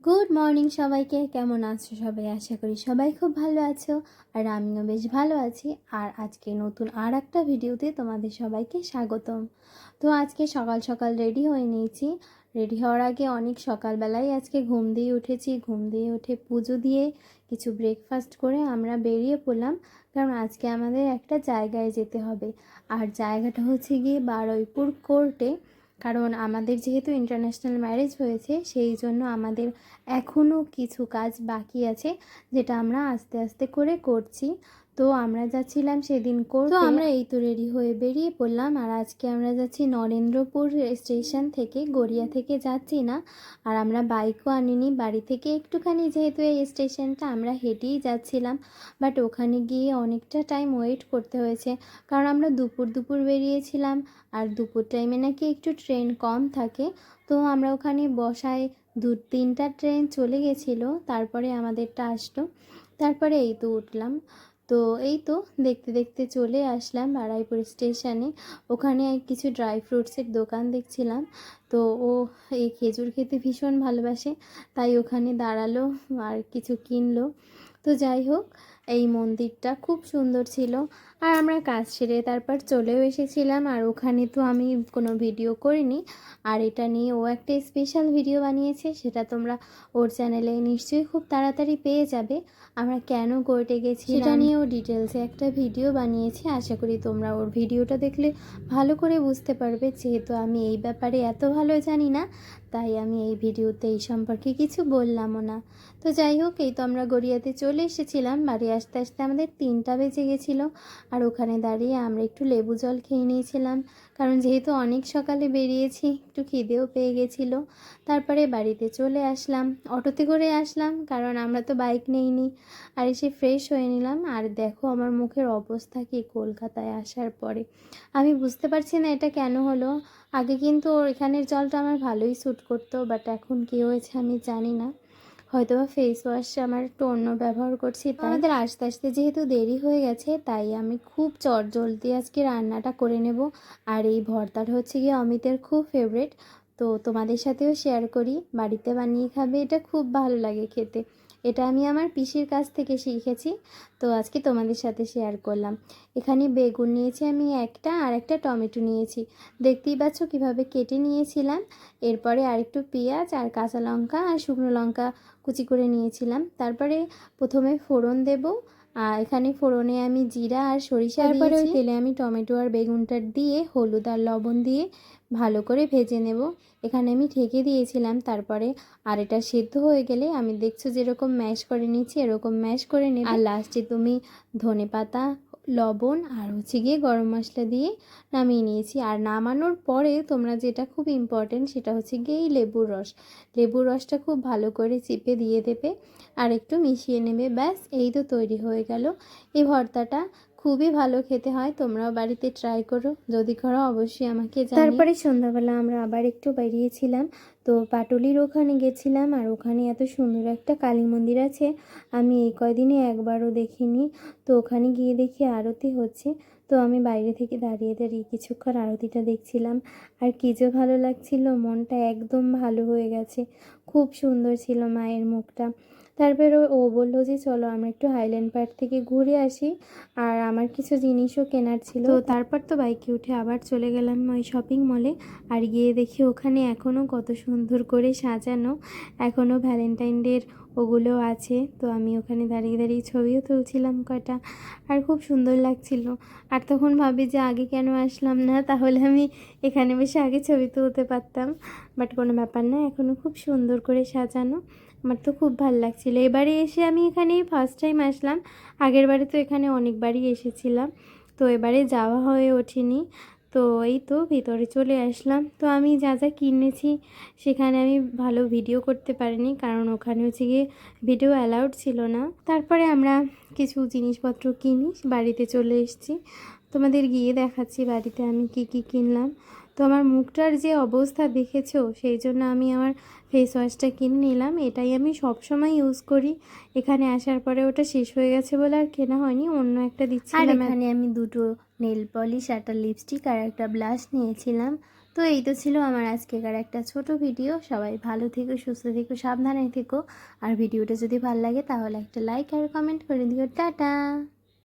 Good morning সবাইকে। কেমন আছো সবাই? আশা করি সবাই খুব ভালো আছো, আর আমিও বেশ ভালো আছি। আর আজকে নতুন আর একটা ভিডিওতে তোমাদের সবাইকে স্বাগতম। তো আজকে সকাল সকাল রেডি হয়ে নিয়েছি। রেডি হওয়ার আগে অনেক সকালবেলায় আজকে ঘুম দিয়ে উঠেছি। ঘুম দিয়ে উঠে পুজো দিয়ে কিছু ব্রেকফাস্ট করে আমরা বেরিয়ে পড়লাম, কারণ আজকে আমাদের একটা জায়গায় যেতে হবে। আর জায়গাটা হচ্ছে গিয়ে বারুইপুর কোর্টে। কারণ আমাদের যেহেতু ইন্টারন্যাশনাল ম্যারেজ হয়েছে, সেই জন্য আমাদের এখনও কিছু কাজ বাকি আছে, যেটা আমরা আস্তে আস্তে করে করছি। তো আমরা যাচ্ছিলাম সেদিন কোর্টে। তো আমরা এই তো রেডি হয়ে বেরিয়ে পড়লাম। আর আজকে আমরা যাচ্ছি নরেন্দ্রপুর স্টেশন থেকে, গড়িয়া থেকে যাচ্ছি না। আর আমরা বাইকও আনিনি, বাড়ি থেকে একটুখানি যেহেতু এই স্টেশনটা, আমরা হেঁটেই যাচ্ছিলাম। বাট ওখানে গিয়ে অনেকটা টাইম ওয়েট করতে হয়েছে, কারণ আমরা দুপুর বেরিয়েছিলাম। আর দুপুর টাইমে নাকি একটু ট্রেন কম থাকে। তো আমরা ওখানে বসায় 2-3টা ট্রেন চলে গেছিলো, তারপরে আমাদেরটা আসলো। তারপরে এই তো উঠলাম। তো এই তো দেখতে দেখতে চলে আসলাম বারুইপুর স্টেশনে। ওখানে কিছু ড্রাই ফ্রুটসের দোকান দেখছিলাম। তো ও এই খেজুর খেতে ভীষণ ভালোবাসে, তাই ওখানে দাঁড়ালো আর কিছু কিনলো। তো যাই হোক, এই মন্দিরটা খুব সুন্দর ছিল। আর আমরা কাজ সেরে তারপর চলেও এসেছিলাম। আর ওখানে তো আমি কোনো ভিডিও করিনি। আর এটা নিয়ে ও একটা স্পেশাল ভিডিও বানিয়েছে, সেটা তোমরা ওর চ্যানেলে নিশ্চয়ই খুব তাড়াতাড়ি পেয়ে যাবে। আমরা কেন কোর্টে গেছি সেটা নিয়ে ও ডিটেলসে একটা ভিডিও বানিয়েছে। আশা করি তোমরা ওর ভিডিওটা দেখলে ভালো করে বুঝতে পারবে। যেহেতু আমি এই ব্যাপারে এত ভালো জানি না, তাই আমি এই ভিডিওতে এই সম্পর্কে কিছু বললামও না। তো যাই হোক, এই তো আমরা গড়িয়াতে চলে এসেছিলাম। বাড়ি আসতে আসতে আমাদের 3টা বেজে গেছিলো। আর ওখানে দাঁড়িয়ে আমরা একটু লেবু জল খেয়ে নিয়েছিলাম, কারণ যেহেতু অনেক সকালে বেরিয়েছি, একটু খিদেও পেয়ে গেছিলো। তারপরে বাড়িতে চলে আসলাম, অটোতে করে আসলাম, কারণ আমরা তো বাইক নেইনি। আর এসে ফ্রেশ হয়ে নিলাম। আর দেখো আমার মুখের অবস্থা কি কলকাতায় আসার পরে। আমি বুঝতে পারছি না এটা কেন হলো। আগে কিন্তু এখানের জলটা আমার ভালোই স্যুট করতো, বাট এখন কী হয়েছে আমি জানি না। হয়তো বা ফেস ওয়াশ আমার একটু অন্য ব্যবহার করছি। আমাদের আস্তে আস্তে যেহেতু দেরি হয়ে গেছে, তাই আমি খুব চটজলদি আজকে রান্নাটা করে নেব। আর এই ভর্তাটা হচ্ছে গিয়ে অমিতের খুব ফেভারিট। তো তোমাদের সাথেও শেয়ার করি, বাড়িতে বানিয়ে খাবে, এটা খুব ভালো লাগে খেতে। এটা আমি আমার পিসির কাছ থেকে শিখেছি। তো আজকে তোমাদের সাথে শেয়ার করলাম। এখানে বেগুন নিয়েছি আমি একটা, আর একটা টমেটো নিয়েছি। দেখতেই পাচ্ছ কীভাবে কেটে নিয়েছিলাম। এরপরে আরেকটু পেঁয়াজ আর কাঁচা লঙ্কা আর শুকনো লঙ্কা কুচি করে নিয়েছিলাম। তারপরে প্রথমে ফোড়ন দেব। আর এখানে ফোড়নে আমি জিরা আর সরিষা দিয়েছি। তারপরে ওই তেলে আমি টমেটো আর বেগুনটা দিয়ে হলুদ আর লবণ দিয়ে ভালো করে ভেজে নেব। এখানে আমি ঢেকে দিয়েছিলাম। তারপরে আর এটা সেদ্ধ হয়ে গেলে আমি দেখছো যেরকম ম্যাশ করে নিচ্ছি, এরকম ম্যাশ করে নেব। আর লাস্টে তুমি ধনেপাতা, লবণ আর হচ্ছে গিয়ে গরম মশলা দিয়ে নামিয়ে নিয়েছি। আর নামানোর পরে তোমরা যেটা খুব ইম্পর্টেন্ট, সেটা হচ্ছে গিয়ে এই লেবুর রস। লেবুর রসটা খুব ভালো করে চিপে দিয়ে দেবে আর একটু মিশিয়ে নেবে। ব্যাস, এই তো তৈরি হয়ে গেল এই ভর্তাটা। খুবই ভালো খেতে হয়, তোমরাও বাড়িতে ট্রাই করো, যদি করো অবশ্যই আমাকে জানিও। তারপরে সন্ধ্যাবেলা আমরা আবার একটু বেরিয়েছিলাম। তো পাটুলির ওখানে গেছিলাম। আর ওখানে এত সুন্দর একটা কালী মন্দির আছে, আমি এই কয়দিনে একবারও দেখিনি। তো ওখানে গিয়ে দেখি আরতি হচ্ছে। তো আমি বাইরে থেকে দাঁড়িয়ে দাঁড়িয়ে কিছুক্ষণ আরতিটা দেখছিলাম। আর কী যে ভালো লাগছিল, মনটা একদম ভালো হয়ে গেছে। খুব সুন্দর ছিল মায়ের মুখটা। তারপরে ও বললো যে চলো আমরা একটু হাইল্যান্ড পার্ক থেকে ঘুরে আসি। আর আমার কিছু জিনিসও কেনার ছিল। তো তারপর তো বাইকে উঠে আবার চলে গেলাম ওই শপিং মলে। আর গিয়ে দেখি ওখানে এখনও কত সুন্দর করে সাজানো, এখনও ভ্যালেন্টাইন ডের ওগুলো আছে। তো আমি ওখানে দাঁড়িয়ে দাঁড়িয়ে ছবিও তুলছিলাম কটা, আর খুব সুন্দর লাগছিল। আর তখন ভাবি যে আগে কেন আসলাম না, তাহলে আমি এখানে বসে আগে ছবি তুলতে পারতাম। বাট কোনো ব্যাপার না, এখনও খুব সুন্দর করে সাজানো। আমার তো খুব ভালো লাগছিলো। এবারে এসে আমি এখানে ফার্স্ট টাইম আসলাম। আগের বারে তো এখানে অনেকবারই এসেছিলাম, তো এবারে যাওয়া হয়ে ওঠেনি। তো এই তো ভিতরে চলে আসলাম। তো আমি যা যা কিনেছি সেখানে আমি ভালো ভিডিও করতে পারিনি, কারণ ওখানে হচ্ছে গিয়ে ভিডিও অ্যালাউড ছিল না। তারপরে আমরা কিছু জিনিসপত্র কিনি, বাড়িতে চলে এসেছি। তোমাদের গিয়ে দেখাচ্ছি বাড়িতে আমি কি কি কিনলাম। তো আমার মুখটার যে অবস্থা দেখেছো, সেই জন্য আমি আমার ফেস ওয়াশটা কিনে নিলাম। এটাই আমি সবসময় ইউজ করি। এখানে আসার পরে ওটা শেষ হয়ে গেছে বলে আর কেনা হয়নি, অন্য একটা দিচ্ছিলাম। আর এখানে আমি দুটো নেল পলিশ, একটা লিপস্টিক আর একটা ব্লাশ নিয়েছিলাম। তো এই তো ছিল আমার আজকেকার একটা ছোট ভিডিও। সবাই ভালো থেকো, সুস্থ থেকো, সাবধানে থেকো। আর ভিডিওটা যদি ভালো লাগে তাহলে একটা লাইক আর কমেন্ট করে দিও। টাটা।